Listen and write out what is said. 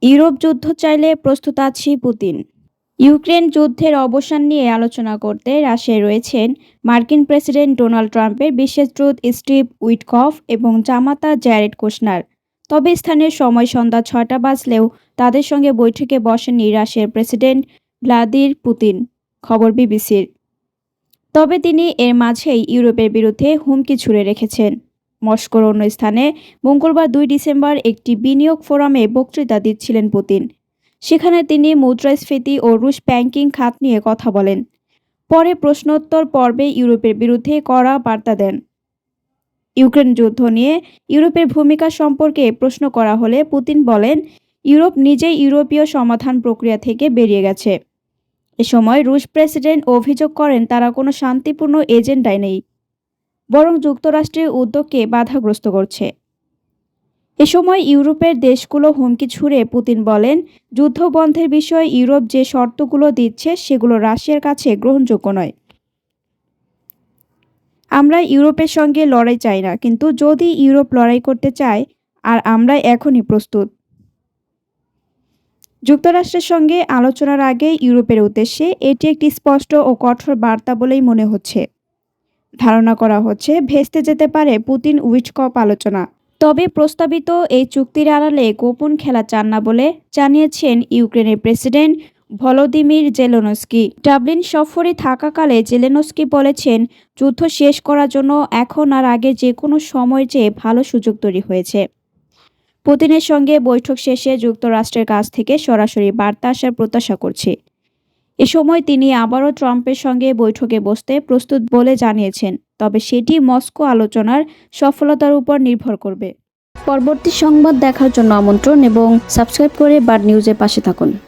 Europe যুদ্ধ চাইলে প্রস্তুত আছি পুতিন। ইউক্রেন যুদ্ধের অবসান নিয়ে আলোচনা করতে রাশিয়ায় রয়েছেন মার্কিন প্রেসিডেন্ট ডোনাল্ড ট্রাম্পের বিশেষ দূত স্টিভ উইটকফ এবং জামাতা জ্যারেড কুশনার। তবে স্থানীয় সময় সন্ধ্যা ৬টা বাজলেও তাদের সঙ্গে বৈঠকে বসেননি রাশিয়ার প্রেসিডেন্ট ভ্লাদিমির পুতিন, খবর বিবিসির। তবে তিনি এর মাঝেই ইউরোপের বিরুদ্ধে হুমকি ছুড়ে রেখেছেন। মস্কোর অন্য স্থানে মঙ্গলবার ২ ডিসেম্বর একটি বিনিয়োগ ফোরামে বক্তৃতা দিচ্ছিলেন পুতিন। সেখানে তিনি মুদ্রাস্ফীতি ও রুশ ব্যাংকিং খাত নিয়ে কথা বলেন। পরে প্রশ্নোত্তর পর্বে ইউরোপের বিরুদ্ধে কড়া বার্তা দেন। ইউক্রেন যুদ্ধ নিয়ে ইউরোপের ভূমিকা সম্পর্কে প্রশ্ন করা হলে পুতিন বলেন, ইউরোপ নিজেই ইউরোপীয় সমাধান প্রক্রিয়া থেকে বেরিয়ে গেছে। এ সময় রুশ প্রেসিডেন্ট অভিযোগ করেন তারা কোনো শান্তিপূর্ণ এজেন্ডায় নেই, বরং যুক্তরাষ্ট্রের উদ্যোগকে বাধাগ্রস্ত করছে। এ সময় ইউরোপের দেশগুলো হুমকি ছুড়ে পুতিন বলেন, যুদ্ধ বন্ধের বিষয়ে ইউরোপ যে শর্তগুলো দিচ্ছে সেগুলো রাশিয়ার কাছে গ্রহণযোগ্য নয়। আমরা ইউরোপের সঙ্গে লড়াই চাই না, কিন্তু যদি ইউরোপ লড়াই করতে চায় আর আমরা এখনই প্রস্তুত। যুক্তরাষ্ট্রের সঙ্গে আলোচনার আগে ইউরোপের উদ্দেশ্যে এটি একটি স্পষ্ট ও কঠোর বার্তা বলেই মনে হচ্ছে। ধারণা করা হচ্ছে ভেস্তে যেতে পারে পুতিন উইটকফ আলোচনা। তবে প্রস্তাবিত এই চুক্তির আড়ালে গোপন খেলা চান না বলে জানিয়েছেন ইউক্রেনের প্রেসিডেন্ট ভলোদিমির জেলেনস্কি। ডাবলিন সফরে থাকাকালে জেলেনস্কি বলেছেন, যুদ্ধ শেষ করার জন্য এখন আর আগে যে কোনো সময়ের চেয়ে ভালো সুযোগ তৈরি হয়েছে। পুতিনের সঙ্গে বৈঠক শেষে যুক্তরাষ্ট্রের কাছ থেকে সরাসরি বার্তা আসার প্রত্যাশা করছি। এ সময় তিনি আবারও ট্রাম্পের সঙ্গে বৈঠকে বসতে প্রস্তুত বলে জানিয়েছেন, তবে সেটি মস্কো আলোচনার সফলতার উপর নির্ভর করবে। পরবর্তী সংবাদ দেখার জন্য আমন্ত্রণ এবং সাবস্ক্রাইব করে বার্ড নিউজের পাশে থাকুন।